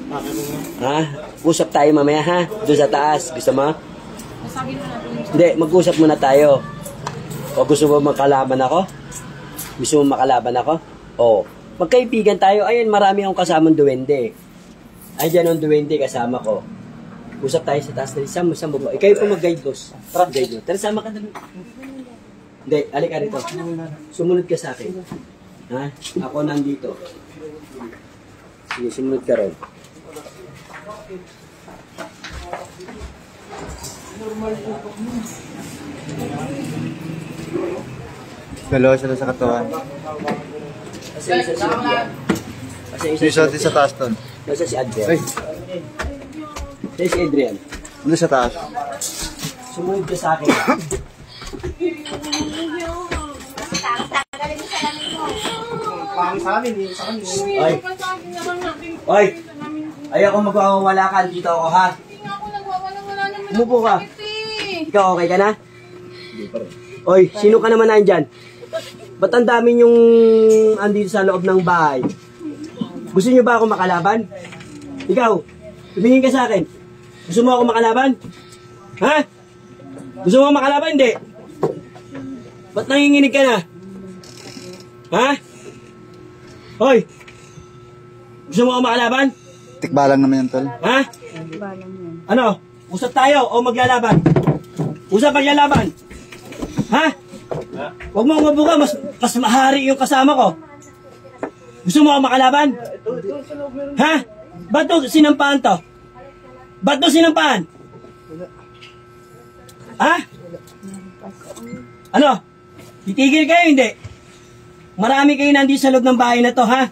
Ha? Usap tayo mamaya ha? Doon sa taas. Gusto mo? Hindi, mag-usap muna tayo. O gusto mo makalaban ako? Gusto mo makalaban ako? O, magkaibigan tayo. Ayun, marami akong kasamang duwende. Ay, dyan ang duwende kasama ko. Usap tayo sa taas. Saan mo ba? Ikaw po mag-guide, boss. Guide mo. Tara, sama ka na. Hindi, alik ka rito. Sumunod ka sa akin. Ha? Ako nandito. Sige, sumunod ka rin. Dalawa sila sa katawan. Kasi isa si Adrian. Isa sa taas doon. Nasa si Adrian. Ay, Nasa si Adrian. ano sa taas? Sumunod ka sa akin. Ay! Ay! Ayaw ko magwawala ka. Dito ako ha. Umupo ka. Ikaw okay ka na? Oy, sino ka naman nandyan? Ba't ang dami yung andito sa loob ng bahay? Gusto niyo ba ako makalaban? Ikaw, tumingin ka sa akin. Gusto mo ako makalaban? Ha? Gusto mo makalaban? Hindi. Ba't nanginginig ka na? Ha? Hoy! Gusto mo ako makalaban? Tikbalang naman yan, tol. Ha? Ano? Usap tayo o maglalaban? Usap maglalaban? Ha? Huwag mo mabuka, mas mahari yung kasama ko. Gusto mo ako makalaban? Ha? Ba't to sinampaan to? Ba't to sinampaan? Ha? Ano? Titigil kayo, hindi? Marami kayo nandito sa loob ng bahay na to, ha?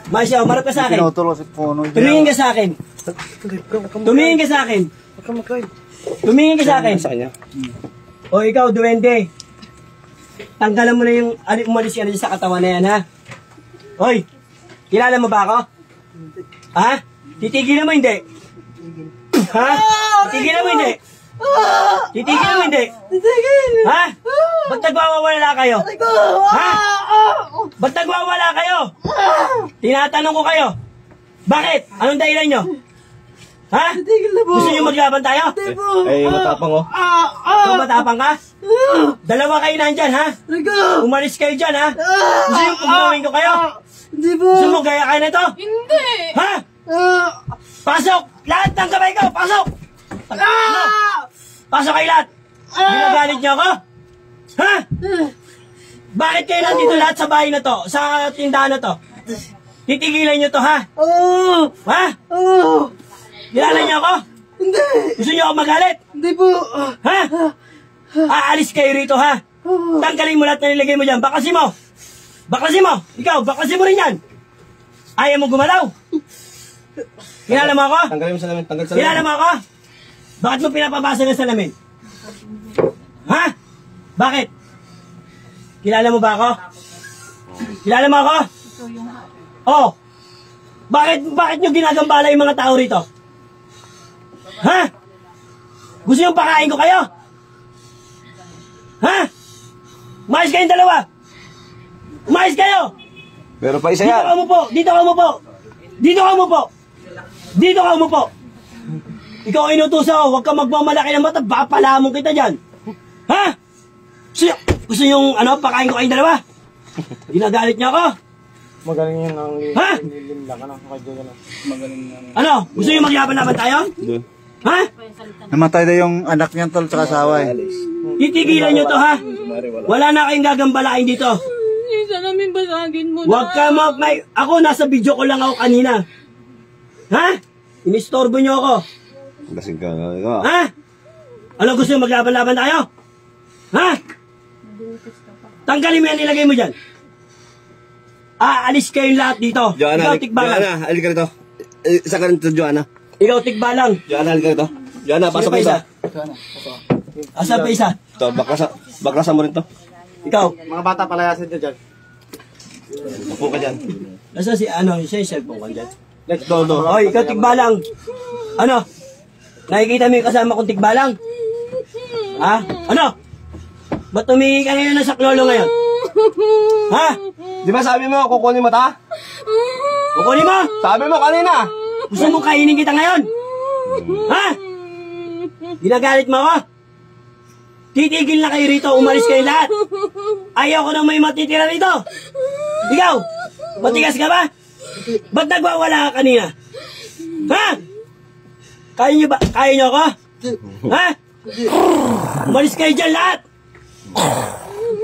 Masya, marap ka sa akin. Tumingin ka sa akin. Tumingin ka sa akin. Tumingin ka sa akin. O ikaw, duwende. Tanggalan mo na yung umalis ka na sa katawan na yan, ha? Hoy, kilala mo ba ako? Ha? Titigil mo, hindi? Ha? Titigil mo, hindi? Titigil mo, hindi? Ha? Ba't nagwawala kayo? Ha? Ba't nagwawala kayo? Tinatanong ko kayo. Bakit? Anong dahilan nyo? Ha? Gusto nyo maglaban tayo? Ay, matapang oh. Ikaw matapang ka? Dalawa kayo nandyan, ha? Umalis kayo dyan, ha? Gusto nyo pagawin ko kayo? Gusto mo gaya kayo na ito? Hindi! Ha? Pasok! Lahat ng kamay ko! Pasok! Ano? Pasok kayo lahat! Ginagalit nyo ako? Ha? Bakit kayo nandito lahat sa bahay na to? Sa tindahan na to? Titigilan nyo to, ha? Ha? Kilala niyo ako? Hindi! Gusto niyo ako magalit? Hindi po! Ha? Aalis kayo rito, ha? Tanggalin mo lahat na nilagay mo dyan. Bakasin mo! Bakasin mo! Ikaw, bakasin mo rin yan! Ayaw mo gumalaw? Kilala mo ako? Tanggalin mo salamin, tanggal salamin. Kilala mo ako? Bakit mo pinapabasa ng salamin? Ha? Bakit? Kilala mo ba ako? Kilala mo ako? Oh! Bakit nyo ginagambala yung mga tao rito? Ha? Gusto nyo pakain ko kayo? Ha? Umayos kayong dalawa! Umayos kayo! Pero pa isa Dito yan. ka umupo! Dito ka umupo! Dito ka umupo! Dito ka umupo! Ikaw ang inutusan ko, huwag kang magmamalaki ng mata, baka palamong kita dyan! Ha? Gusto nyo pakain ko kayong dalawa? Ginagalit niyo ako? Magaling yan ang Ha? ka na. Magaling yan. Ano? Gusto nyo maglaban-laban tayo? Ha? Namatay na yung anak niyan, tol, sa kasawa eh. Titigilan nyo to, ha? Wala na kayong gagambalain dito. Hindi namin basagin mo na. Huwag ka ako, nasa video ko lang ako kanina. Ha? Inistorbo nyo ako. Lasing ka nga. Ha? Ano gusto nyo maglaban-laban tayo? Ha? Tanggalin mo yan, ilagay mo dyan. Aalis kayong lahat dito. Joanna, Ikaw, tikbalang. Joanna, halika ka rito. Isa ka rito, Joanna. Ikaw, tikbalang. Joanna, halika rito. Joanna, Sino pasok pa ka isa. Asa pa isa? Ito, baklasan mo rin to. Ikaw. Mga bata, palayasin nyo dyan. Upo ka dyan. Nasa siya yung cellphone ko dyan. Let's go, no. Hoy, ikaw, tikbalang. Ano? Nakikita mo yung kasama kong tikbalang? Ha? Ano? Ba't tumingi ka ngayon ng saklolo ngayon? Ha? Di ba sabi mo, kukunin mo ta? Kukunin mo? Sabi mo kanina. Gusto mo kainin kita ngayon? Ha? Ginagalit mo ako? Titigil na kayo rito, umalis kayo lahat. Ayaw ko nang may matitira rito. Ikaw, matigas ka ba? Ba't nagwawala ka kanina? Ha? Kaya nyo ba? Kaya nyo ako? Ha? Umalis kayo dyan lahat.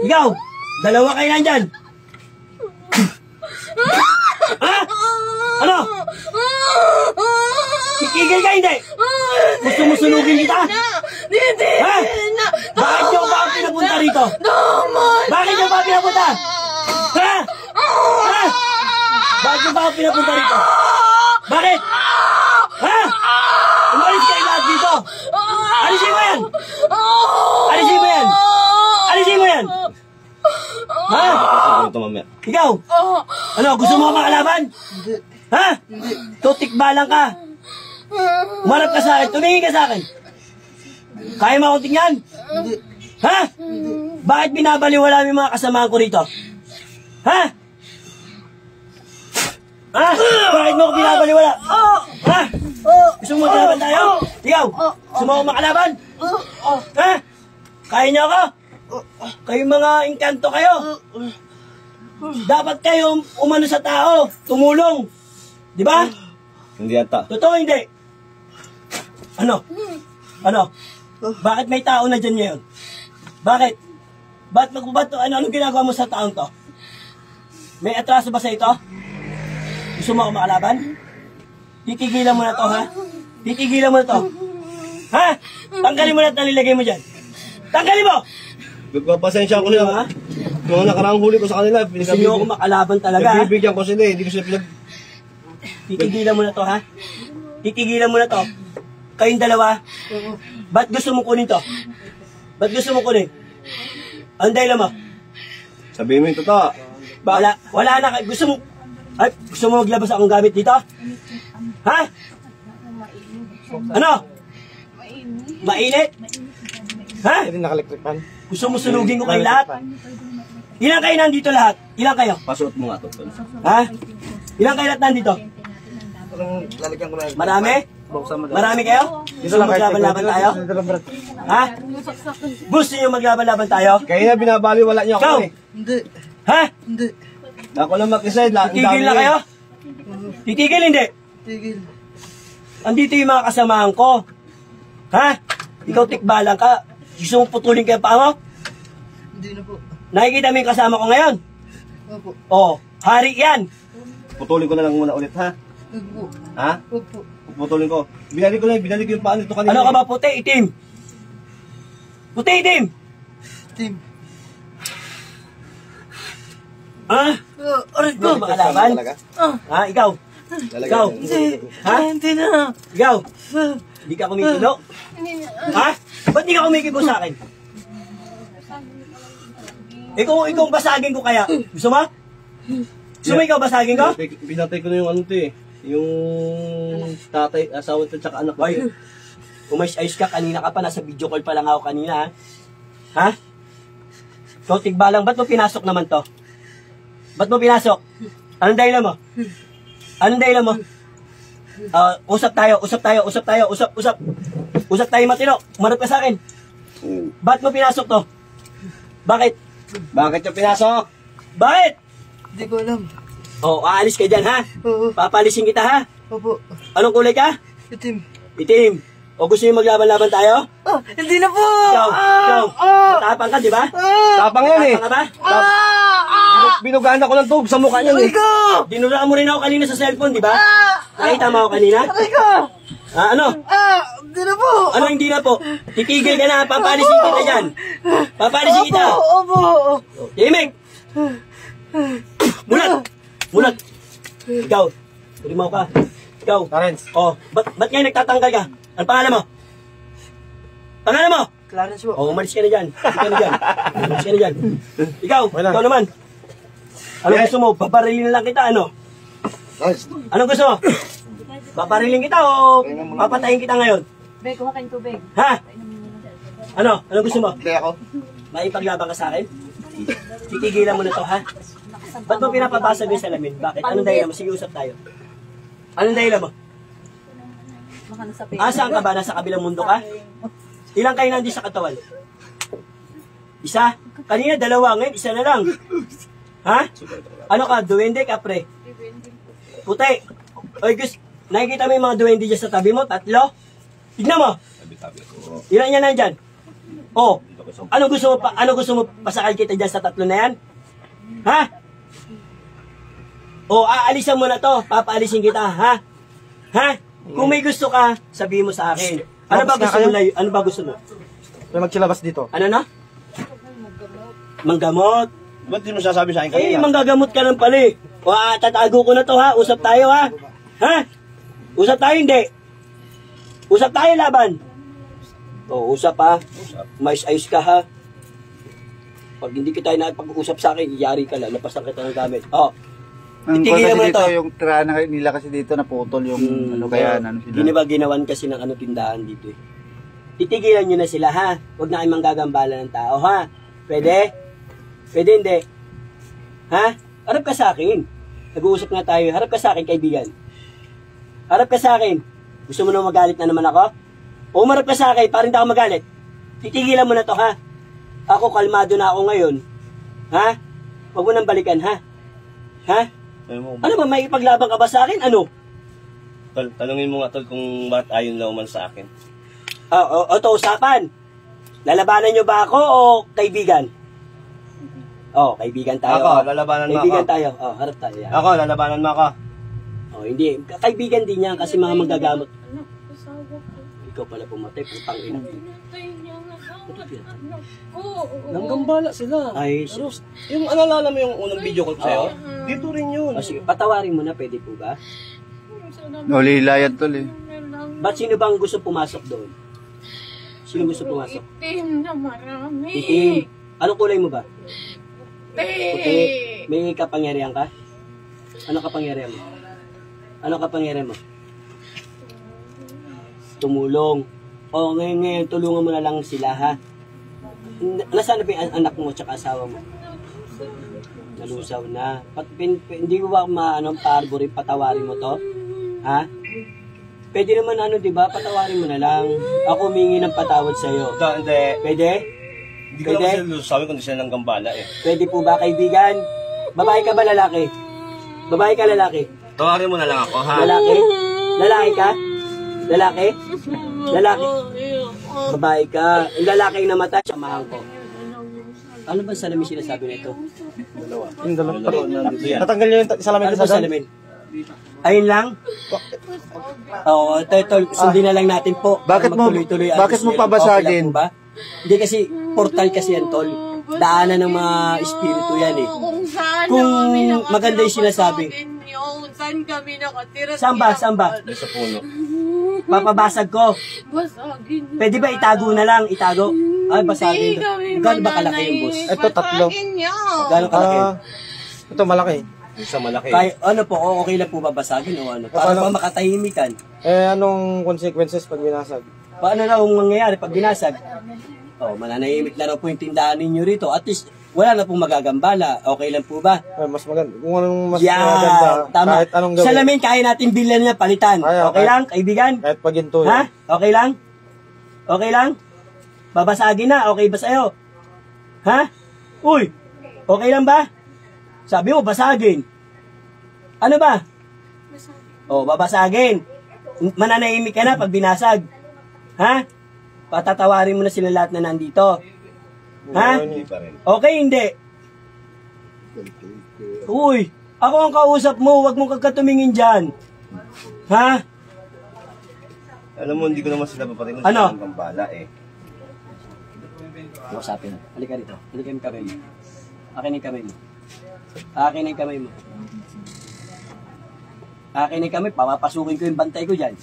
Ikaw, dalawa kayo nandyan. Ha? Ano? Titigil ka hindi? Gusto mo sunugin kita? Hindi! Ha? Bakit nyo ba pinapunta rito? Bakit nyo ba pinapunta? Ha? Ha? Bakit nyo ba pinapunta rito? Bakit? Ha? Umalis kayo lahat dito! Alisin mo yan! Alisin mo yan! Alisin mo yan! Ha? Ito mamaya. Ikaw? Ano, gusto mo makalaban? Ha? Tutikbalang ka. Umarap ka sa akin, tumingin ka sa akin. Kaya mo akong tingnan? Ha? Bakit binabaliwala mo yung mga kasamahan ko rito? Ha? Ha? Bakit mo ako binabaliwala? Ha? Gusto mo makalaban tayo? Ikaw? Gusto mo ako makalaban? Ha? Kaya niyo ako? Kayong mga engkanto kayo. Dapat kayo umano sa tao, tumulong. Di ba? Hindi ata. Totoo hindi? Ano? Ano? Bakit may tao na dyan ngayon? Bakit? Anong ginagawa mo sa taong to? May atraso ba sa ito? Gusto mo ako makalaban? Titigilan mo na to, ha? Titigilan mo na to. Ha? Tanggalin mo na at nalilagay mo dyan. Tanggalin mo! Nagpapasensya ko Ha? nila. Yung nakaraang huli ko sa kanila, Gusto niyo ako makalaban talaga, ha? Pinagbibigyan ko sila hindi ko sila Titigilan mo na to, ha? Titigilan mo na to. Kayong dalawa, ba't gusto mo kunin to? Ba't gusto mo kunin? Ang dahilan mo? Sabihin mo yung totoo. Wala na. Gusto mo maglabas akong gamit dito? Ha? Ano? Mainit? Ha? Hindi nakalikripan. Gusto mo sunugin ko kayo lahat? Ilan kayo nandito lahat? Ilan kayo? Pasuot mo nga to. Ha? Ilan kayo lahat nandito? Parang lalagyan ko na. Marami? Buksan mo. Marami kayo? Gusto mo maglaban-laban tayo? Ha? Gusto nyo maglaban-laban tayo? Kaya na binabaliwala niyo Ikaw? ako eh. Hindi. Ha? Hindi. Ako lang mag-isa. Titigil na kayo? Titigil hindi? Tigil. Andito yung mga kasamahan ko. Ha? Ikaw tikbalang ka. Gusto mong putulin kayo pa mo? Hindi na po. Nakikita mo yung kasama ko ngayon? Opo. Oh, hari yan. Putulin ko na lang muna ulit ha. Opo. Ha? Opo. Putulin ko. Binalik ko yung paan nito kanina. Ano ka ba, puti, itim? Puti, itim? Team. Ha? Aray Ikaw makalaban? Ha? Ikaw? Ikaw? Ha? Hindi na. Ikaw? Hindi ka kumikibo? Ha? Ba't di ka kumikibo sa akin? Ikaw basagin ko kaya. Gusto mo? Gusto mo ikaw basagin ko? Pinatay ko na yung ano to eh. Yung tatay, asawa to tsaka anak ko. Hoy, umayos-ayos ka. Kanina ka pa. Nasa video call pa lang ako kanina. Ha? So, tigbalang. Ba't mo pinasok naman to? Ba't mo pinasok? Anong dahilan mo? Anong dahilan mo? Usap tayo. Usap tayo matino. Umarap ka sa akin. Ba't mo pinasok to? Bakit? Bakit yung pinasok? Bakit? Hindi ko alam. Oh, aalis ka dyan, ha? Oo. Papalisin kita, ha? Opo. Anong kulay ka? Itim. Itim. O gusto niyo maglaban-laban tayo? Hindi na po. Ikaw. Matapang ka, di ba? Tapang yan eh. Matapang ka ba? Binugaan ako ng tubig sa mukha niyan eh. Dinuraan mo rin ako kanina sa cellphone, di ba? Nakita mo ako kanina? Ano? Hindi na po. Ano hindi na po? Titigil ka na, papalisin kita dyan. Papalisin kita. Opo. Yimik! Mulat! Ikaw, tulimaw ka. Ikaw. Clarence. Oh, ba't ngayon nagtatanggal ka? Ano pangalan mo? Pangalan mo? Clarence po. Oh, umalis ka na dyan. Umalis ka na dyan. Ikaw naman. Ano gusto mo? Paparilin na lang kita, ano? Ano gusto mo? Paparilin kita o papatayin kita ngayon? Bek, kuha kayong tubig. Ha? Ano? Ano gusto mo? Kaya ako. Maipaglaban ka sa akin? Titigilan mo na to, ha? Ba't mo pinapabasag yung salamin? Bakit? Anong dahilan mo? Sige, usap tayo. Anong dahilan mo? Baka nasa pera. Asaan ka ba? Nasa kabilang mundo ka? Ilang kayo nandito sa katawan? Isa? Kanina dalawa, ngayon isa na lang. Ha? Ano ka? Duwende, kapre? Puti. Oy, Gus, nakikita mo yung mga duwende dyan sa tabi mo? Tatlo? Tignan mo. Ilan yan nandyan? Oh. Ano gusto mo pasakal kita dyan sa tatlo na yan? Ha? O, aalisan mo na to. Papaalisin kita, ha? Ha? Kung may gusto ka, sabihin mo sa akin. Ano ba gusto mo? Ano ba gusto mo? May magsilabas dito. Ano na? Manggamot. Ba't di mo sasabi sa akin Eh, kanina? manggagamot ka ng pali. O, tatago ko na to, ha? Usap tayo, ha? Ha? Usap tayo, hindi. Usap tayo, laban. O, usap, ha? Mais-ayos ka, ha? Pag hindi kita nakipag-usap sa akin, iyari ka lang. Lapasan kita ng gamit. O, Ang Titigilan kasi mo na dito, to. yung tirana nila kasi dito naputol yung ano kaya, ano Di sila. ba ginawan kasi ng ano tindahan dito eh. Titigilan nyo na sila, ha? Huwag na kayo manggagambala ng tao, ha? Pwede? Pwede hindi? Ha? Harap ka sa akin. Nag-uusap nga tayo. Harap ka sa akin, kaibigan. Harap ka sa akin. Gusto mo na magalit na naman ako? O umarap ka sa akin, parang hindi ako magalit. Titigilan mo na to, ha? Ako, kalmado na ako ngayon. Ha? Huwag mo nang balikan, ha? Ha? Ano ba, may ipaglaban ka ba sa akin? Ano? Tol, tanungin mo nga tol kung bakit ayon na uman sa akin. Ito, usapan. Lalabanan nyo ba ako o kaibigan? Kaibigan tayo. Ako, lalabanan mo Kaibigan ako. tayo. Harap tayo. Yan. Ako, lalabanan mo ako. Hindi. Kaibigan din yan kasi mga manggagamot. Ikaw pala pumatay, putang ina. Nanggambala sila. Ay, Pero, yung alala mo yung unang video ko sa'yo? Dito rin yun. sige, patawarin mo na, pwede po ba? Nulila yan tol eh. Ba't sino bang gusto pumasok doon? Sino gusto pumasok? Itim na marami. Itim. Anong kulay mo ba? Puti. Puti. May kapangyarihan ka? Ano kapangyarihan mo? Ano kapangyarihan mo? Tumulong. Ngayon, tulungan mo na lang sila, ha? Nasaan na ba yung anak mo tsaka asawa mo? Nalusaw na. Hindi ko ba pa-arbori, patawarin mo to? Ha? Pwede naman di ba? Patawarin mo na lang. Ako humingi ng patawad sa'yo. Hindi. Pwede? Hindi ko naman sila lusawi kundi sila nanggambala eh. Pwede po ba, kaibigan? Babae ka ba, lalaki? Babae ka, lalaki? Tawarin mo na lang ako, ha? Lalaki? Lalaki ka? Lalaki? Lalaki? Babae ka. Yung lalaki yung namatay, samahan ko. Ano ba salamin sinasabi nito? Yung dalawa. Tatlo yan. Natanggal nyo yung salamin Ano ko ba sa salamin? Ayun lang? Oo, ito, sundin na lang natin po. Bakit Para mo- magtuloy-tuloy ang bakit mo gusto nila. pabasagin? Okay lang po ba? Hindi kasi, portal kasi yan, tol. Daanan ng mga espiritu yan eh. Kung saan Kung kami nakatira maganda yung sinasabi. sa akin yun, saan kami nakatira? Saan ba? Saan ba? Doon sa puno. Papabasag ko. Basagin. Pwede ba itago na lang? Itago? Ay, basagin. Hindi kami Gano'n ba kalaki yung boss? Ito, tatlo. Basagin niya. Gano'n kalaki? Ito malaki. Yung sa malaki. Kaya, ano po, okay lang po ba basagin o ano? Para Paano? ba makatahimikan? Anong consequences pag binasag? Paano na kung mangyayari pag binasag? Mananahimik na raw po yung tindahan ninyo rito. At least, wala na pong magagambala. Okay lang po ba? Mas maganda. Kung anong mas Yan, maganda, tama. kahit anong gawin. Salamin, kaya natin bilhan na palitan. Ay, Okay okay. lang, kaibigan? Kahit paginto Ha? Okay lang? Okay lang? Babasagin na, okay ba sa'yo? Ha? Uy, okay lang ba? Sabi mo, basagin. Ano ba? Babasagin. Mananahimik ka na pag binasag. Ha? Patatawarin mo na sila lahat na nandito. Ha? Hindi pa rin. Okay, hindi. Uy, ako ang kausap mo, wag mong kagkatumingin dyan. Ha? Alam mo, hindi ko naman sila papatin kung Ano? sila nanggambala eh. Usapin. Halika rito. Halika yung kamay mo. Akin yung kamay mo. Akin yung kamay mo. Akin yung kamay. Papapasukin ko yung bantay ko dyan.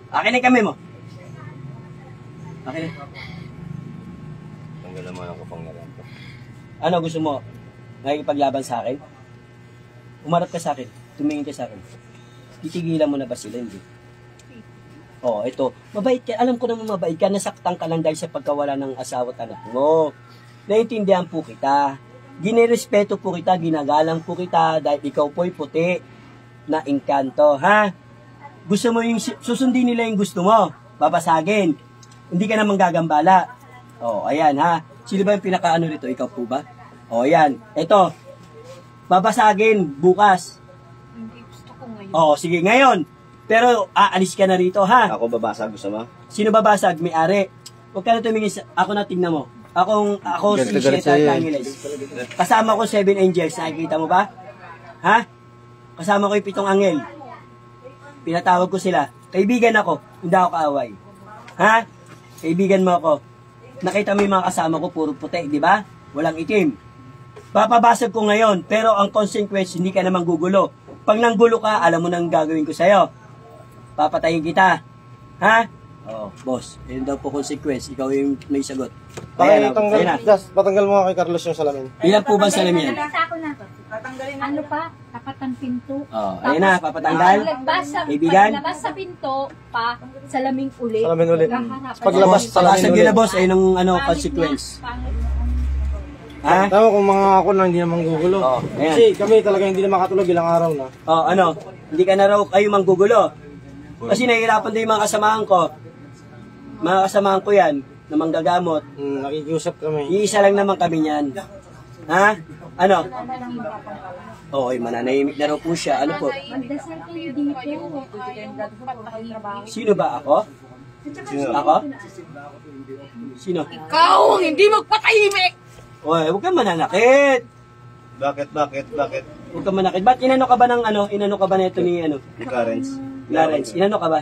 Akin yung kamay mo. Akin yung... Tanggal naman ang kapangyarihan ko. Ano gusto mo? Nakikipaglaban sa akin? Umarap ka sa akin. Tumingin ka sa akin. Titigilan mo na ba sila? Hindi. Ito. Mabait ka. Alam ko naman mabait ka. Nasaktan ka lang dahil sa pagkawala ng asawa at anak mo. Naintindihan po kita. Ginirespeto po kita. Ginagalang po kita dahil ikaw po'y puti na engkanto. Ha? gusto mo yung, susundin nila yung gusto mo, babasagin. Hindi ka naman gagambala. O, ayan ha. Sino ba yung pinakaano nito? Ikaw po ba? O, ayan. Ito, babasagin bukas. Hindi gusto ko ngayon. O, sige, ngayon. Pero, aalis ka na rito ha. Ako babasag, gusto mo? Sino babasag? May-ari. Huwag ka na tumingin sa, ako na tingnan mo. Ako si Sheta Angeles. Kasama ko 7 angels. Nakikita mo ba? Ha? Kasama ko yung 7 angel. Pinatawag ko sila. Kaibigan ako. Hindi ako kaaway. Ha? Kaibigan mo ako. Nakita mo yung mga kasama ko, puro puti, di ba? Walang itim. Papabasag ko ngayon, pero ang consequence, hindi ka naman gugulo. Pag nanggulo ka, alam mo nang gagawin ko sa'yo. Papatayin kita. Ha? Oo, boss. Yun daw po consequence. Ikaw yung may sagot. Ayan na. Patanggal mo nga kay Carlos yung salamin. Ilan po ba salamin yan? Ano pa? Tapat ng pinto. Oh, ayan na, papatanggal. Kaibigan. Paglabas sa pinto, salaming uli. Salamin ulit. Kaharap. Paglabas, salamin Pasag ulit. yun na, boss. Ayun ang ano, consequence. Ha? Tama kung mga ako na hindi naman gugulo. Oh, ayan. Kasi kami talaga hindi na makatulog ilang araw na. Oh, ano? Hindi ka na raw kayo manggugulo. Kasi nahihirapan din yung mga kasamahan ko. Mga kasamahan ko yan, na manggagamot. Nakikiusap kami. Iisa lang naman kami niyan. Ha? Ano? Oo, mananahimik na raw po siya. Ano po? Magdasal kayo dito. Sino ba ako? Ako? Sino? Ikaw ang hindi magpatahimik! Oy, huwag kang mananakit. Bakit? Huwag kang manakit. Ba't inano ka ba ng ano? Inano ka ba nito ni ano? Ni Clarence. Clarence. Inano ka ba?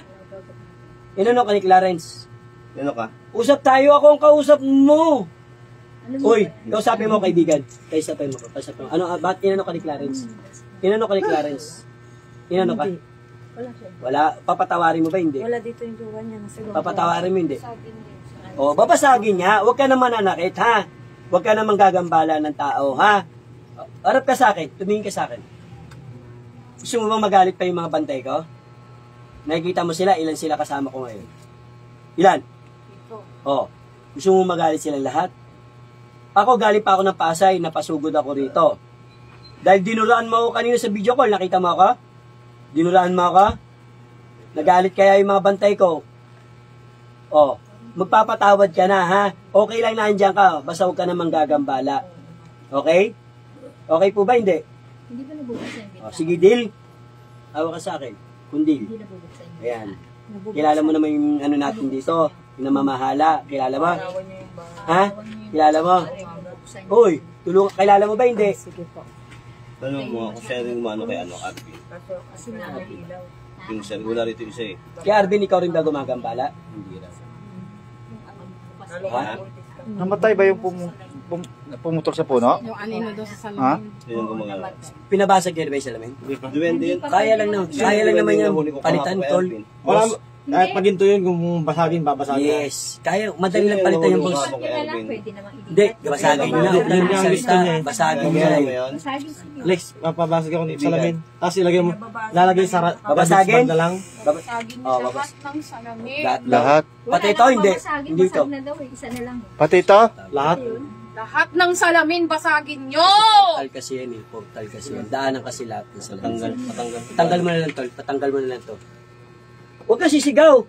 Inano ka ni Clarence? Ano ka? Usap tayo, ako ang kausap mo. Uy, kausapin mo kaibigan. Kausapin mo. Ano, ba't inano ka ni Clarence? Inano ka ni Clarence? Inano ka? Wala. Papatawarin mo ba? Hindi. Wala dito yung jowa niya. Papatawarin mo, hindi. O, babasagin niya. Huwag ka naman nanakit, ha? Huwag ka naman gagambala ng tao, ha? Harap ka sa akin. Tumingin ka sa akin. Gusto mo bang magalit pa yung mga bantay ko? Nakikita mo sila, ilan sila kasama ko ngayon? Ilan? Oh, gusto mo magalit silang lahat? Ako, galing pa ako ng Pasay, napasugod ako rito. Dahil dinuraan mo ako kanina sa video call, nakita mo ako? Dinuraan mo ako? Nagalit kaya yung mga bantay ko? Oh, magpapatawad ka na, ha? Okay lang na andyan ka, basta huwag ka namang gagambala. Okay? Okay po ba, hindi? Hindi ba nabubuksan yung pinto? Oh, sige, deal. Hawa ka sa akin. Kung deal. Hindi nabubuksan yung Ayan. Kilala mo naman yung ano natin dito, yung namamahala. Kilala mo? Ha? Kilala mo? Uy, kilala mo ba hindi? Tanong mo ako sharing mo ano kay ano, Arvin. Yung share, wala rito isa eh. Kaya Arvin, ikaw rin ba gumagambala? Hindi na. Ha? Namatay ba yung pumutol sa puno? Yung anino doon sa salamin. Ha? Yun yung mga... Pinabasag yan ba yung salamin? Duwende yun. Kaya lang naman yan. Palitan, tol. Wala, kahit maginto yun, kung basagin, babasagin. Yes. Kaya, madali lang palitan yung boss. Basagin na lang, pwede namang Hindi, basagin nyo na. Huwag lang yung salita. Basagin nyo na yun. Basagin sige. Alex, Papabasag ako dito sa salamin. Tapos ilagay mo, lalagay sa Babasagin? na lang. Basagin Oh, lahat ng salamin. Lahat? Pati ito, hindi. Hindi ito. Basag na daw eh, isa na lang. Pati ito? Lahat. Lahat ng salamin basagin nyo! Portal kasi yan eh. Portal kasi yan. Daanan kasi lahat ng salamin. Patanggal. Patanggal mo na lang, tol. Patanggal mo na lang to. Huwag ka sisigaw.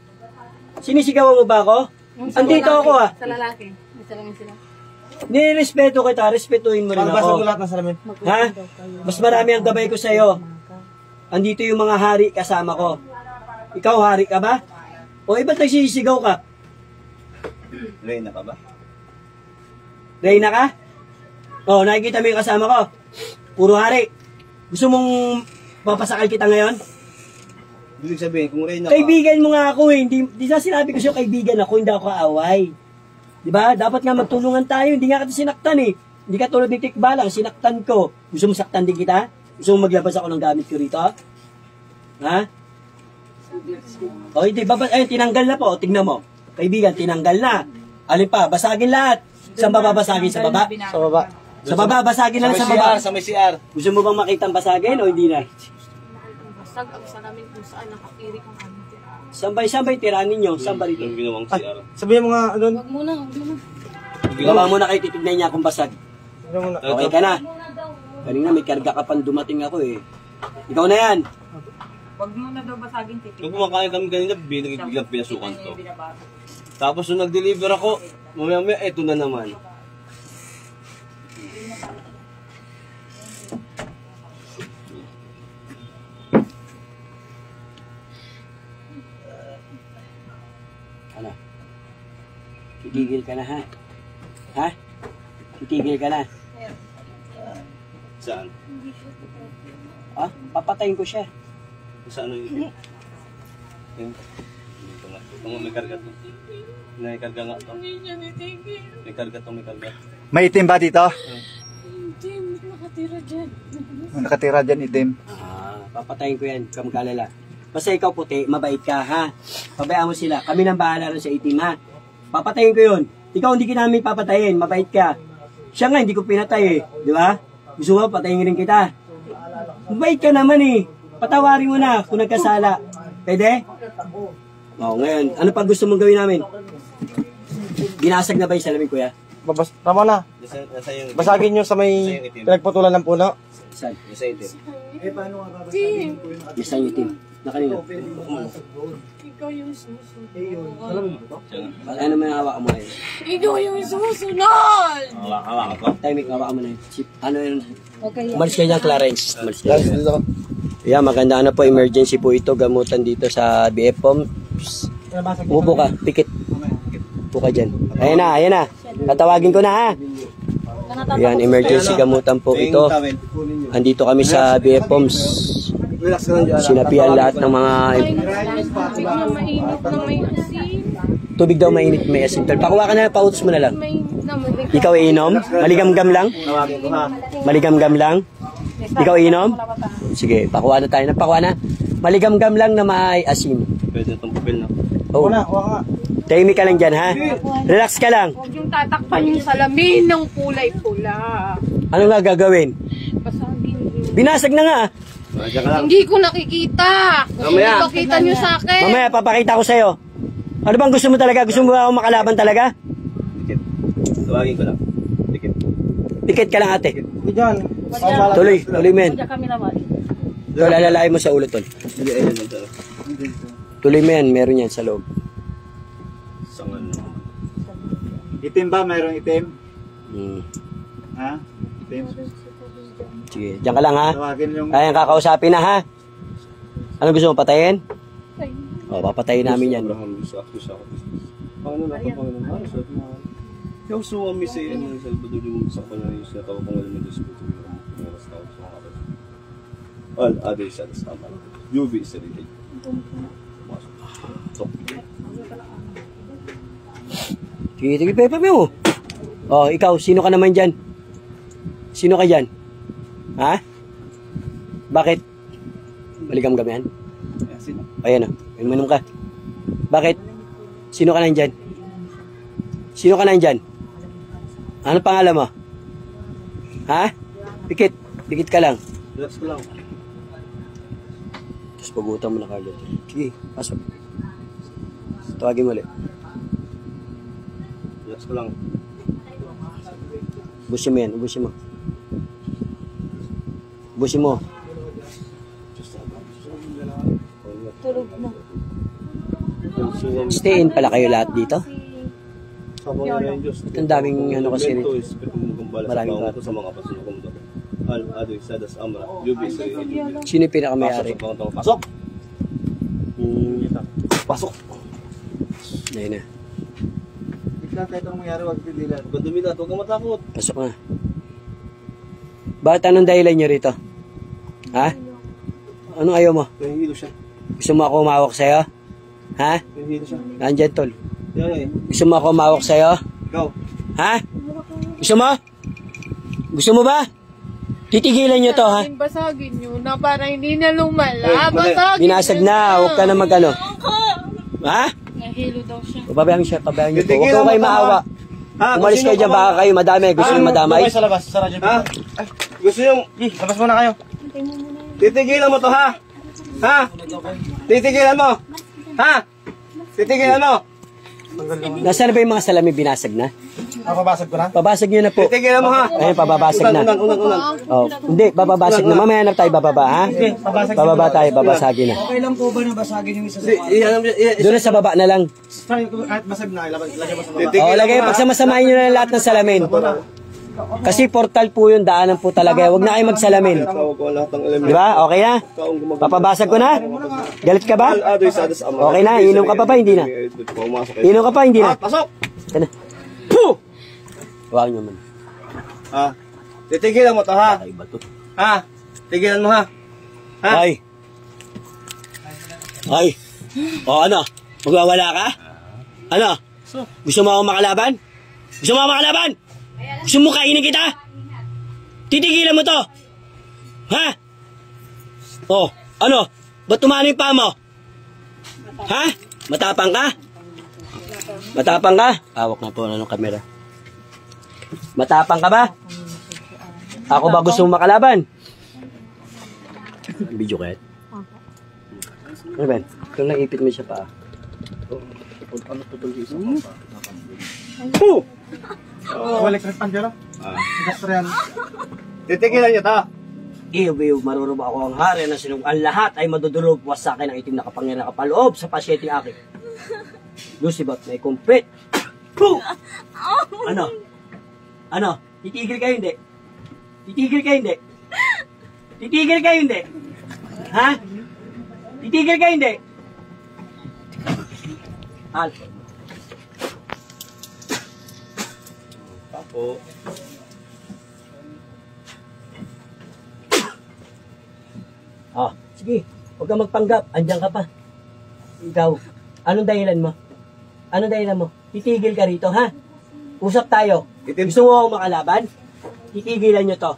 Sinisigawan mo ba ako? Andito ako ah. Sa lalaki. Isa lang sila. Nirespeto kita. Respetuhin mo rin Pagbasag mo ako. lahat ng salamin. Ha? Mas marami ang gabay ko sa'yo. Andito yung mga hari kasama ko. Ikaw hari ka ba? O iba't nagsisigaw ka? Reyna ka ba? Reyna ka? O, nakikita mo yung kasama ko. Puro hari. Gusto mong papasakal kita ngayon? Ibig sabihin, kung Reyna ka... Kaibigan mo nga ako eh. Hindi na sinabi ko sa'yo kaibigan ako, hindi ako kaaway. Diba? Dapat nga magtulungan tayo. Hindi nga kita sinaktan eh. Hindi ka tulad ni Tikbalang, sinaktan ko. Gusto mo saktan din kita? Gusto mo maglabas ako ng gamit ko rito? Ha? O hindi, ayun, tinanggal na po. Tingnan mo. Kaibigan, tinanggal na. Alin pa, basagin lahat. Saan ba babasagin? Sa baba? Sa baba. Sa baba, basagin na lang sa baba. Sa may CR. Gusto mo bang makitang basagin o hindi na? Basag ang salamin kung saan nakatirik ang aming tira. Saan ba yung tirahan ninyo? Saan ba rito? Yung ginawang CR. Sabihin mo nga, ano? Huwag muna, huwag muna. Gawa mo na kayo, titignan niya kung basag. Sabihin mo na. Okay ka na? Kanina may karga ka pang dumating ako eh. Ikaw na yan. Wag mo na daw basagin titik. Nung kumakain kami kanina, biglang pinasukan to. Tapos nung nag-deliver ako, mamaya eto na naman. Ano? Titigil ka na, ha? Ha? Titigil ka na. Saan? Ah, papatayin ko siya. Saan ang itim? Ito nga. Ito nga, may karga to. May karga nga to. May karga to, may karga. May itim ba dito? Hindi, nakatira dyan. Nakatira dyan itim. Ah, papatayin ko yan, kamag-alala. Basta ikaw puti, mabait ka, ha? Pabayaan mo sila. Kami nang bahala rin sa itim, ha? Papatayin ko yun. Ikaw hindi ka namin papatayin, mabait ka. Siya nga, hindi ko pinatay eh. Di ba? Gusto mo, patayin rin kita. Mabait ka naman eh. Patawarin mo na kung nagkasala. Pwede? Oo, ngayon, ano pa gusto mong gawin namin? Binasag na ba yung salamin, kuya? Tama na. Nasa yung itim. Basagin nyo sa may pinagputulan ng puno. Saan? Nasa itim. Yes, yung itim. Nakanino? Ikaw yung susunod. Ano man hawak mo ngayon? Ikaw yung susunod! Hawak ko. Timing, hawak mo na yun. Ano yun? Okay. Umalis ka dyan, Clarence. Umalis ka dyan. Yeah, maganda na po. Emergency po ito. Gamutan dito sa BF Pumps. Umupo ka. Pikit. Upo ka dyan. Ayan na, ayan na. Tatawagin ko na, ha? Ayan, emergency gamutan po ito. Andito kami sa BF Pumps. Sinapian lahat ng mga Tubig na mainit na may asin. tubig daw mainit, may asin. Pakuha ka na, pautos mo na lang. Mainit na may Ikaw inom? Maligam-gam lang? Maligam-gam lang? Ikaw inom? Sige, pakuha na tayo. Pakuha na. Maligam-gam lang na may asin. Pwede itong papel na. Oh. Tahimik ka lang dyan, ha? Relax ka lang. Huwag yung tatakpan yung salamin ng kulay pula. Ano nga gagawin? Basagin yun. Binasag na nga. Diyan ka lang. Hindi ko nakikita. Kung Mamaya. ipakita nyo sa akin. Mamaya, papakita ko sa'yo. Ano bang gusto mo talaga? Gusto mo ba ako makalaban talaga? Dikit. Tawagin ko lang. Dikit. Pikit ka lang, ate. Diyan. Tuloy, tuloy mo yan. Diyan kami naman. Tol, alalain mo sa ulo, tol. Hindi, ayun yung tara. Tuloy mo yan, meron yan sa loob. Sangan na. Itim ba? Mayroong itim? Hmm. Ha? Itim? Sige, diyan ka lang, ha? Tawagin yung... Ayan, kakausapin na, ha? Ano gusto mo, patayin? O, papatayin namin yan. Abraham, sakto sa ako. Panginoon ako, Panginoon. Halos at mahal. Yung suwami sa iyo ng Salvador yung sa kanya yung sa tao kong alam na Diyos ko ito yung meras tao sa mga kapatid. All others sa tama. UV sa rin. Sige, sige, pepe mo. O, ikaw, sino ka naman dyan? Sino ka dyan? Ha? Bakit? Maligam-gam yan? Ayan o, manong ka. Bakit? Sino ka nandyan? Sino ka nandyan? Ano pangalan mo? Ha? Pikit. Pikit ka lang. Relax ko lang. Tapos pagutan mo na kagad. Sige, pasok. Tawagin mo ulit. Relax ko lang. Ubusin mo yan, ubusin mo. Ubusin mo. Tulog na. Stay in pala kayo lahat dito? Sa Panginoon Diyos. Ang daming ano kasi Ito rito. is pagkumukumbala sa Maraming bawang ito sa mga pasunukong doon. All others sa das amra. UV sa rin. Sino yung pinakamayari? Pasok! Pasok! Ayun na. Bigla kahit anong mangyari, huwag pidilan. Huwag dumi na, huwag kang matakot. Pasok na. Bakit anong dahilan nyo rito? Ha? Anong ayaw mo? Nahihilo siya. Gusto mo ako umawak sa'yo? Ha? Nahihilo siya. Nandyan, tol. Yan eh. Gusto mo ako umawak sa'yo? Ikaw. Ha? Gusto mo? Gusto mo ba? Titigilan nyo to, ha? Basagin nyo na para hindi na lumala. Eh, Basagin Binasag nyo na. Huwag ka na magano. Ha? Nahilo daw siya. O, pabayaan siya, pabayaan nyo po. Huwag Titigilan ko kayo mo to, maawa. Ha? Umalis kayo dyan, baka kayo madami. Gusto nyo madamay? Sa labas, sa radyo. Ha? Gusto yung... Labas muna kayo. Titigilan mo to, ha? Ha? Titigilan mo? Ha? Titigilan mo? Nasaan na ba yung mga salamin binasag na? Papabasag ko na? Pabasag nyo na po. Tigilan mo ha. Ayun, pababasag na. Unang. Oh, hindi, bababasag na. Mamaya na tayo bababa, ha? Bababa tayo, babasagin na. Okay lang po ba na basagin yung isa sa Doon na sa baba na lang. Kahit basag na, lagay mo sa baba. Oh, lagay, pagsamasamahin nyo na lahat ng salamin. Kasi portal po yun, daanan po talaga. Huwag na kayo magsalamin. Di ba? Okay na? Papabasag ko na? Galit ka ba? Okay na? Inom ka pa ba? Hindi na. Inom ka pa? Hindi na. Pasok! Ito na. Puh! Huwag nyo man. Ha? Titigilan mo to ha? Ha? Tigilan mo ha? Ha? Ay. Ay. O ano? Magwawala ka? Ano? Gusto mo akong makalaban? Gusto mo akong makalaban? Gusto mo kainin kita? Titigilan mo to. Ha? Oh, ano? Ba't tumano yung paa mo? Ha? Matapang ka? Matapang ka? Hawak na po ng kamera. Matapang ka ba? Ako ba gusto mo makalaban? Video kahit? Ano ba? Kung naipit mo siya pa. Ano tutol sa isa? Puh! Electric pan pero? Industrial. Titigilan niyo to. Iyo, maruruba ako ang hari na sinong ang lahat ay madudurog was sa akin ang itim na kapangyarihan na kapaloob sa pasyente akin. Lucibat may complete. Puh! Ano? Ano? Titigil kayo hindi? Titigil kayo hindi? Titigil kayo hindi? Ha? Titigil kayo hindi? Al. Tapo. Oh, sige. Huwag kang magpanggap. Andiyan ka pa. Ikaw. Anong dahilan mo? Anong dahilan mo? Titigil ka rito, ha? Usap tayo. Gusto mo ako makalaban? Titigilan nyo to.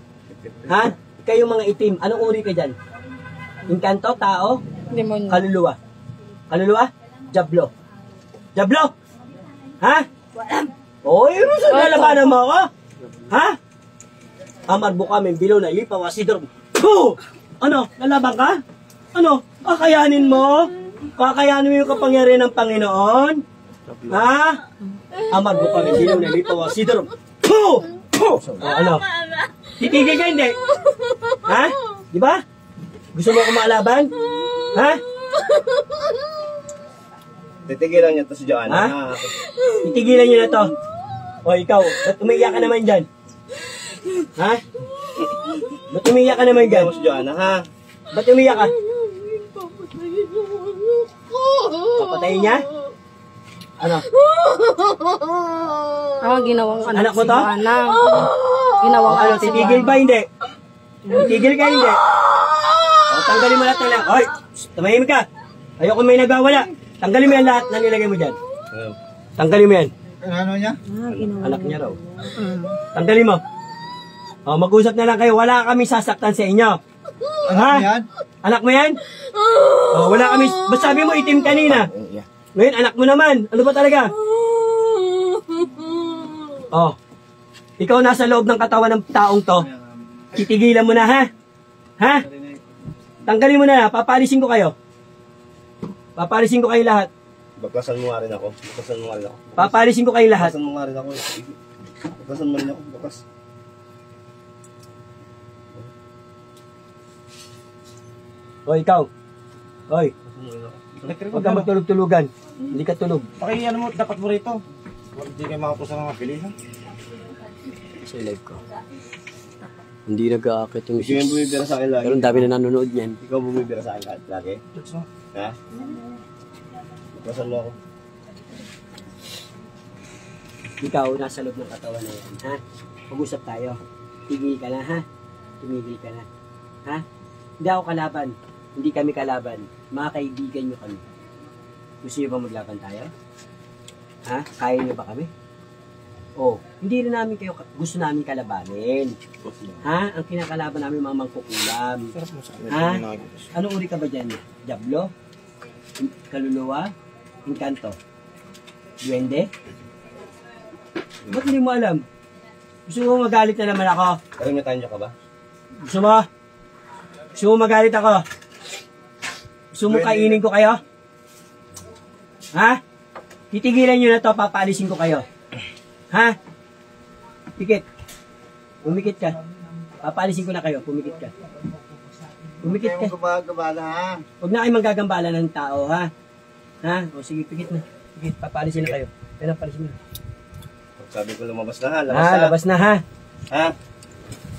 Ha? Kayong mga itim. Anong uri ka dyan? Inkanto? Tao? Demonyo. Kaluluwa? Kaluluwa? Jablo? Jablo? Ha? O, yun sa lalabanan mo ako? Ha? Amarbo kami, bilo na lipaw, asidor. Puh! Ano? Lalaban ka? Ano? Kakayanin mo? Kakayanin mo yung kapangyarihan ng Panginoon? Ha? Amarbo kami, bilo na lipaw, asidor. Puh! Puh! O, ano? Titigil ka hindi? Ha? Di ba? Gusto mo kumalaban? Ha? Titigilan niyo to si Joanna. Ha? Ha? Titigilan nyo na to. O, ikaw, ba't umiiyak ka naman dyan? Ha? Ba't umiiyak ka naman dyan? Titigilan mo si Joanna ha? Ba't umiiyak ka? Papatayin niya? Ano? Ginawang Anak mo to? Anak. O, Ginawang ano, titigil ba hindi? Titigil ka hindi? O, tanggalin mo lahat ng lang. Oy, tumahimik ka. Ayoko may nagwawala. Tanggalin mo yan lahat na nilagay mo dyan. Tanggalin mo yan. Ano niya? Anak niya raw. Tanggalin mo. O, mag-usap na lang kayo. Wala kami sasaktan sa inyo. Ha? Yan? Anak mo yan? O, wala kami. Ba't sabi mo itim kanina? Ngayon, anak mo naman. Ano ba talaga? O, ikaw nasa loob ng katawan ng taong to. Titigilan mo na, ha? Ha? Tanggalin mo na. Papalisin ko kayo. Papalisin ko kayo lahat. Baklasan mo nga rin ako. Baklasan mo nga rin ako. Papalisin ko kayo lahat. Baklasan mo nga rin ako. Baklasan mo rin ako. Baklas. O, ikaw. Oy, Electric huwag ka magtulog-tulugan. Hindi ka tulog. Ano mo, dapat mo rito. Hindi kayo makapusa ng mga pilihan. Sa live ko. Hindi nag-aakit yung Ikaw yung bumibira sa akin lagi. Pero ang dami na nanonood niyan. Ikaw bumibira sa akin lagi. Ha? Baklasan mo ako. Ikaw, nasa loob ng katawan na yan, ha? Mag-usap tayo. Tigil ka na, ha? Tumigil ka na. Ha? Hindi ako kalaban. Hindi kami kalaban. Mga kaibigan nyo kami. Gusto nyo ba maglaban tayo? Ha? Kaya nyo ba kami? Oh, hindi rin namin kayo, gusto namin kalabanin. Ha? Ang kinakalaban namin mga mangkukulam. Ha? Anong uri ka ba dyan? Diablo? Kaluluwa? Inkanto? Duwende? Ba't hindi mo alam? Gusto mo magalit na naman ako? Karimatan niyo ka ba? Gusto mo? Gusto mo magalit ako? Gusto mo kainin ko kayo? Ha? Titigilan nyo na to, papaalisin ko kayo. Ha? Pikit. Pumikit ka. Papalisin ko na kayo. Pumikit ka. Pumikit ka. Gumagabala ha. Huwag na kayo manggagambala ng tao, ha? Ha? O sige, pikit na. Pikit, papalisin na kayo. Kaya lang, palisin mo na. Sabi ko lumabas na ha. Labas na, ha? Ha?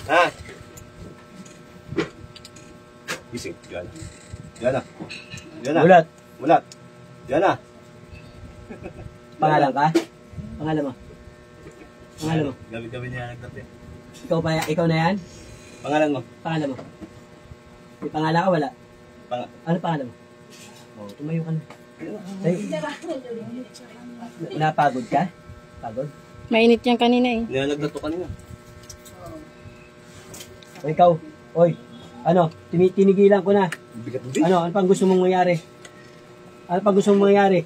Ha? Gising. Yan na. Yan na. Yan na. Ulat. Mulat. Yan na. Pangalan ka? Pangalan mo? Pangalan mo? Gabi-gabi niya nagtabi. Ikaw na yan? Pangalan mo? Pangalan mo? May pangalan ka, wala? Ano pangalan mo? Oh, tumayo ka na. Tayo. Napagod ka? Pagod? Mainit yan kanina eh. Nilalagdat ko kanina. O ikaw, oy, ano, tinigilan ko na. Ano pang gusto mong mangyari? Ano pang gusto mong mangyari?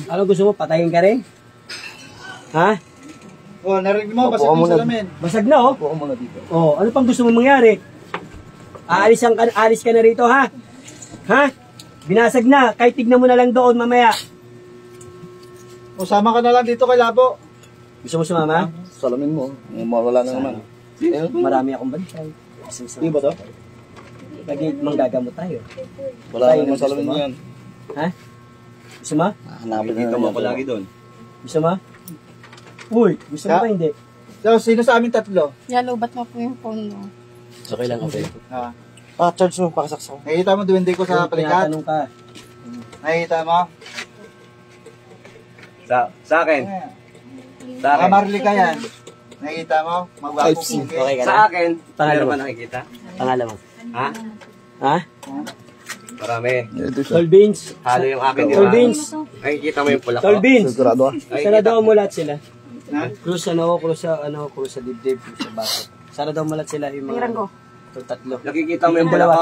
Ano gusto mo, patayin ka rin? Ha? Oh, narinig mo, basag yung salamin. Basag na, oh. Oh, ano pang gusto mong mangyari? Alis ka na rito, ha? Ha? Binasag na, kahit tignan mo na lang doon mamaya. O, sama ka na lang dito kay Labo. Gusto mo sumama? Salamin mo. Mawala na naman. Marami akong bantay. Hindi ba to? Lagi manggagamot tayo. Wala naman salamin mo yan. Ha? Gusto mo? Nakikita mo ako lagi doon. Gusto mo? Uy, gusto mo ba hindi? So, sino sa amin tatlo? Yalubat mo po yung phone mo. Okay lang, okay. Charge mo, pakasaksak. Nakikita mo, duwende ko sa palikat. Tinatanong ka. Nakikita mo? Sa akin. Sa akin. Kamarli ka yan. Nakikita mo? Magwapo kung Okay ka na? Sa akin. Pangalan Meron mo? ba nakikita? Pangalan mo? Ha? Ha? Marami. Tol Beans. Halo yung akin, di Tol ba? Beans. Nakikita mo yung pula ko. Tol Beans. Ay, Sarado mo lahat sila. Ha? Cruz sa dibdib, cruz sa bato. Sarado mo lahat sila yung mga... Itong tatlo. Nakikita mo yung pula ko?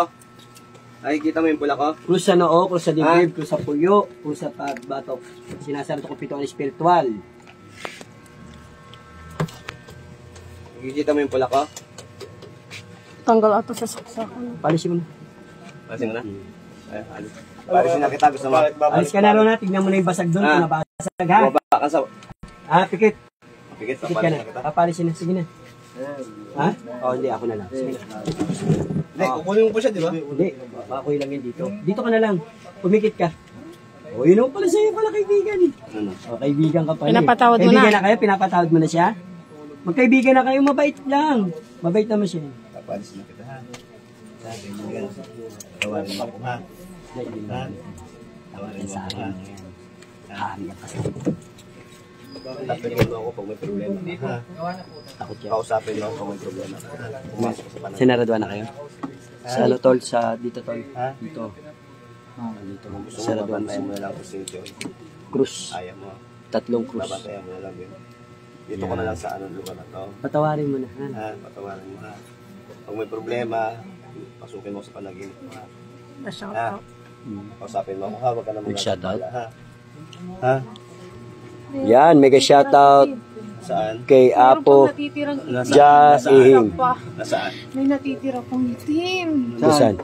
Nakikita mo yung pula ko? Cruz sa noo, cruz sa dibdib, cruz sa puyo, cruz sa batok. Sinasarado ko pito ang espiritual. Nakikita mo yung pula ko? Tanggal ato sa saksakan. Palisin mo na. Pasin mo na. Ay, alis. Parisin na kita. Gusto mo? Alis ka na ron ha. Tignan mo na yung basag doon. Kung nabasag ha. Bumaba ka sa... Pikit. Pikit, Pikit ka papalisin na. na kita. Papalisin na. Sige na. Ha? Hindi. Ako na lang. Sige na. Hindi, kukunin mo po siya, di ba? Hindi. Makuha lang yan dito. Dito ka na lang. Pumikit ka. O, yun ang pala sa'yo pala kaibigan eh. Ano? O, kaibigan ka pala. Pinapatawad mo na. Kaibigan na kayo? Pinapatawad mo na siya? Magkaibigan na kayo, mabait lang. Mabait naman siya. Papalisin na kita, ha? Sa akin, tawarin mo ako, ha? Tawarin mo ako, ha? Hari ang kasi. Tapirin mo ako pag may problema ka, ha? Takot yan. Kausapin mo ako pag may problema ka, ha? Pumasok ka sa panahon. Sinaradwa na kayo? Sa ano tol? Sa dito tol? Ha? Dito. Dito. Gusto mo, Sinaradwa na babantayan mo na lang kung sino yun. Cruz. Ayaw mo. 3 krus. Babantayan mo na lang yun. Dito ko na lang sa anong lugar na to. Patawarin mo na ha. Ha? Patawarin mo, ha? Pag may problema, pasukin mo sa panaginip mo, ha? Ha? Kausapin mo ako, ha? Huwag ka na Mag-shoutout? ha? Ha? Yan, mega shoutout Saan? kay Apo Jaihing. Nasaan? May natitira kong itim. Saan?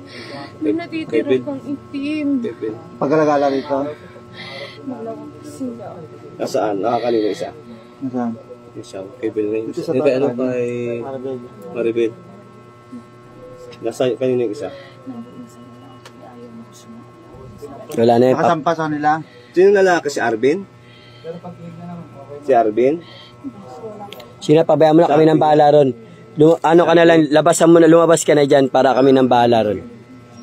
May natitira Kevin. kong itim. Kevin. Pagkalagala rito. Malawak sila. Nasaan? Nakakanino isa? Nasaan? Isa. Kevin rin. Ito sa Yung kay ano tatlo. kay Maribel. Nasa kanino yung isa? Wala na yun. Nakasampa sa nila. Sino lalaki? Si Arvin? Si Arvin? Sino, pabayaan mo na kami ng bahala ron. Ano ka na lang, labasan mo na, lumabas ka na dyan para kami ng bahala ron.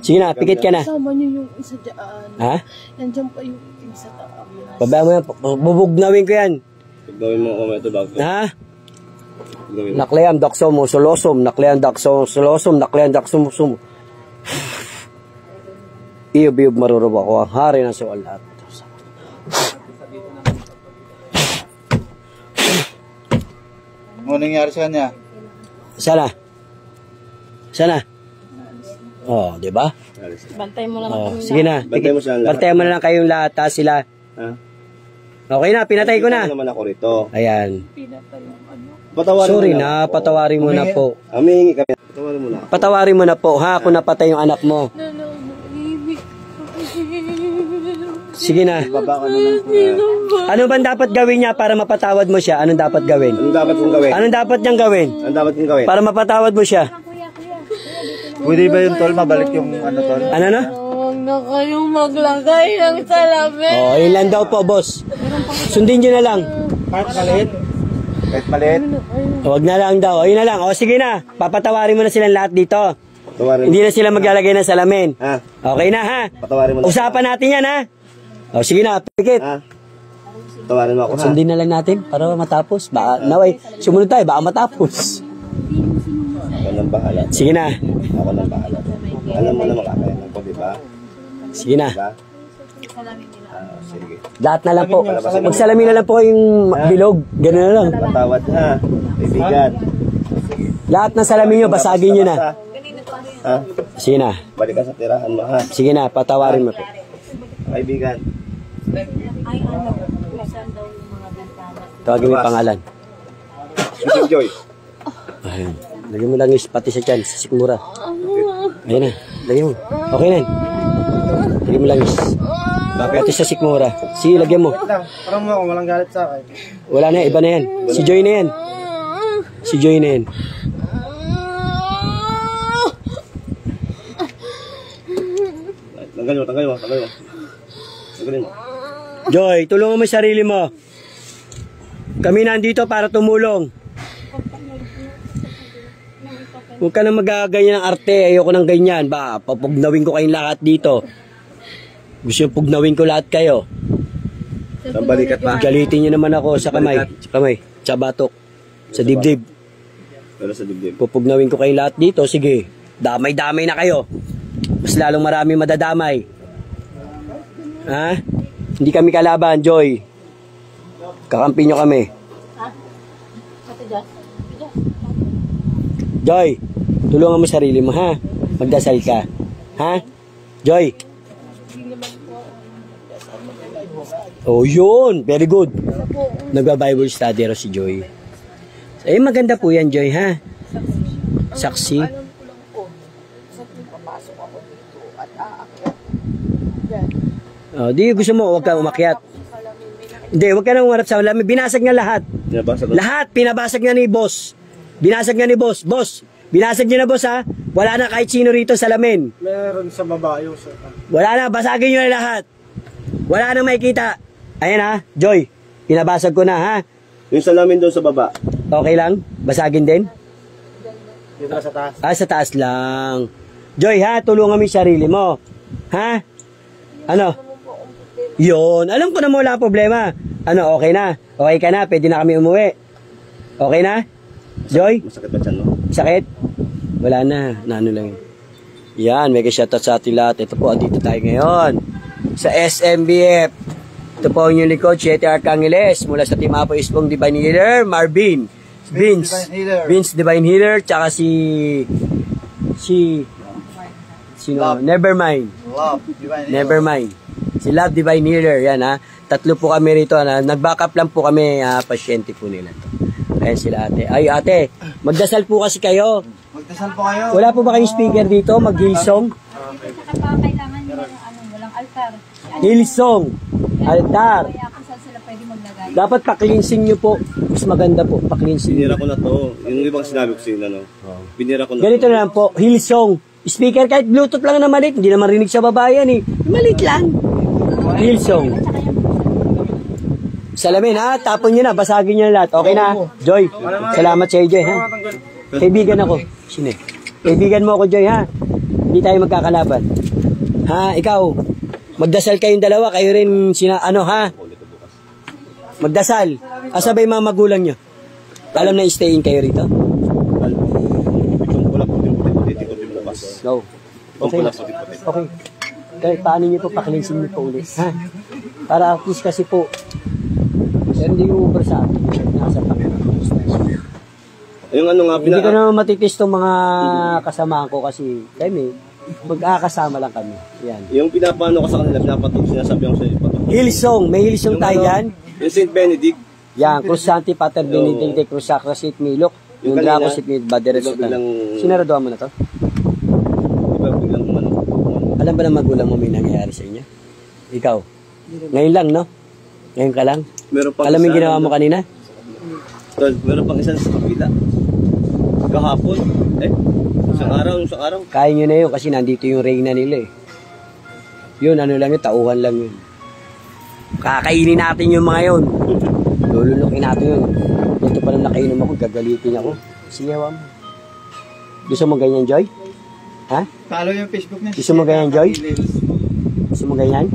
Sige na, pikit ka na. Sama niyo yung isa dyan. Ha? Nandiyan pa yung itim sa taas. Pabayaan mo na, bubugnawin ko yan. Pagdawin mo ako ito bago. Ha? Pagdawin mo. Nakleam daksom mo, solosom, nakleam daksom, solosom, nakleam daksom, sum. Iyub-iyub marurubo ako, ang hari ng suwalat. Ano nangyari sa kanya? Sana? Sana? Oh, di ba? Bantay mo lang Oh, kami. sige na. Bantay mo silang lahat. Bantayan mo na lang kayong lahat, ha, sila. Ha? Okay na, pinatay ko na. Ano naman ako rito? Ayan. Pinatay yung ano. Patawarin Sorry mo na, patawarin mo na po. Humingi kami. Patawarin mo na ako. Patawarin mo na po, ha, kung napatay yung anak mo. Nananahimik. Sige na. Baba ka na lang. Ano bang dapat gawin niya para mapatawad mo siya? Anong dapat gawin? Anong dapat kong gawin? Anong dapat niyang gawin? Anong dapat kong gawin? Para mapatawad mo siya? Pwede ba yun, tol? Mabalik yung ano, tol? Ano na? Huwag na kayong maglagay ng salamin. Oh, yun lang daw po, boss. Sundin niyo na lang. Kahit maliit. Kahit maliit. Huwag na lang daw. Ayun na lang. O, sige na. Papatawarin mo na silang lahat dito. Patawarin mo. Hindi na sila maglalagay ng salamin. Ha? Okay na, ha? Patawarin mo na. Usapan natin yan, ha? O, sige na. Pikit. Ha? Patawarin mo ako, ha? Sundin na lang natin para matapos. Baka, naway, sumunod tayo. Baka matapos. Ako nang bahala. Sige na. Ako nang bahala. Alam mo na makakayanan ko, di ba? Sige na. Diba? Sige. Lahat na lang po. Magsalamin na lang po yung bilog. Ganun na lang. Patawad, ha? Kaibigan. Lahat ng salamin nyo, basagin nyo na. Ha? Sige na. Balik ka sa tirahan mo, ha? Sige na. Patawarin mo po. Kaibigan. Tawagin mo yung pangalan. Mr. Joy. Ayun. Lagyan mo lang yung pati sa tiyan, sa sikmura. Ayun na. Lagyan mo. Okay na. Lagyan mo lang yung pati sa sikmura. Sige, lagyan mo. Parang mo ako, walang galit sa akin. Wala na, iba na yan. Si Joy na yan. Si Joy na yan. Tanggalin mo, tanggalin mo, tanggalin mo. Tanggalin mo. Joy, tulungan mo yung sarili mo. Kami nandito para tumulong. Huwag ka na magaganyan ng arte. Ayoko ng ganyan. Ba, papugnawin ko kayong lahat dito. Gusto yung pugnawin ko lahat kayo. Sa balikat pa. Galitin nyo naman ako sa kamay. Sa kamay. Sa batok. Sa dibdib. Pero sa dibdib. Pupugnawin ko kayong lahat dito. Sige. Damay-damay na kayo. Mas lalong marami madadamay. Ha? Hindi kami kalaban, Joy. Kakampi nyo kami. Joy, tulungan mo sarili mo, ha? Magdasal ka. Ha? Joy. Oh, yun. Very good. Nagba-Bible study ro si Joy. Eh, maganda po yan, Joy, ha? Saksi. Oh, di gusto mo, huwag ka umakyat. Hindi, huwag ka nang umarap sa lamin. Binasag nga lahat. Binabasa ko. Lahat, pinabasag nga ni boss. Binasag nga ni boss. Boss, binasag niyo na boss, ha? Wala na kahit sino rito sa lamin. Meron sa baba yung sa... Wala na, basagin niyo na lahat. Wala nang makikita. Ayan, ha? Joy, pinabasag ko na, ha? Yung salamin doon sa baba. Okay lang? Basagin din? Dito sa taas. Ah, sa taas lang. Joy, ha? Tulungan mo yung sarili mo. Ha? Ano? Yun. Alam ko na mo wala problema. Ano, okay na? Okay ka na? Pwede na kami umuwi. Okay na? Joy? Masakit ba dyan, no? Sakit? Wala na. Naano lang yun. Yan. Mega shoutout sa ating lahat. Ito po. Dito tayo ngayon. Sa SMBF. Ito po ang inyong likod. Siete Arcangeles. Mula sa Team Apo Ispong Divine Healer. Marvin. Vince. Vince Divine Healer. Tsaka sino? Nevermind. Love. Divine. Nevermind. Si Love Divine Healer, yan, ha. Tatlo po kami rito, nag-backup lang po kami, pasyente po nila to. Ayan sila ate. Ay ate, magdasal po kasi kayo. Magdasal po kayo. Wala po ba kayong speaker dito? Mag-Hillsong? Saka pa kailangan nila ng walang altar. Hillsong. Altar. Kaya kung saan sila pwede maglagay. Dapat pa-cleansing nyo po. Mas maganda po, pa-cleansing nyo. Binira ko na to. Yung ibang sinabi ko sila, no? Binira ko na Ganito na lang po, Hillsong. Speaker kahit Bluetooth lang na maliit, hindi naman rinig sa babayan eh. Maliit lang. Hillsong. Salamin, ha? Tapon nyo na, basagin nyo na lahat. Okay na? Joy, salamat sa iyo, Joy, ha? Kaibigan ako. Sino? Kaibigan mo ako, Joy, ha? Hindi tayo magkakalaban. Ha? Ikaw, magdasal kayong dalawa, kayo rin ha? Magdasal. Asabay mga magulang nyo. Alam na i-stay in kayo rito? Itong pula po, dito ko lumabas. No. Itong Okay. pula po, dito. Okay. Kahit paano nyo po, pakilinsing nyo po ulit. Ha? Para at least kasi po, hindi yung over sa atin. Nasa Panginoon. Yung ano nga, Hindi ko naman matitis tong mga kasamahan ko kasi kami, magkakasama lang kami. Yan. yung pinapano ko sa kanila, pinapatog, sinasabi ko sa iyo, patog. Hillsong. May Hillsong tayo yan. Yung St. Benedict, Yan. Cruz Santi, Pater Benedicte, Cruz Sacra, St. Milok. Yung Yung Draco, kanina, St. Milok, Baderes. biglang- Sinaraduhan mo na to? di ba biglang umano? Alam ba na magulang mo may nangyayari sa inyo? Ikaw? Ngayon lang, no? Ngayon ka lang. Meron pang Alam mo yung isa, ginawa mo kanina? Tol, meron pang isang sa kabila. Kahapon. Isang araw. Kaya nyo na yun kasi nandito yung reyna nila eh. Yun, ano lang yun, tauhan lang yun. Kakainin natin yung mga yun. Lulunukin natin yun. Dito pa lang nakainom ako, gagalitin ako. Siyawa mo. Gusto mo ganyan, Joy? Ha? Follow yung Facebook niya. Gusto mo ganyan, Joy? Gusto mo ganyan?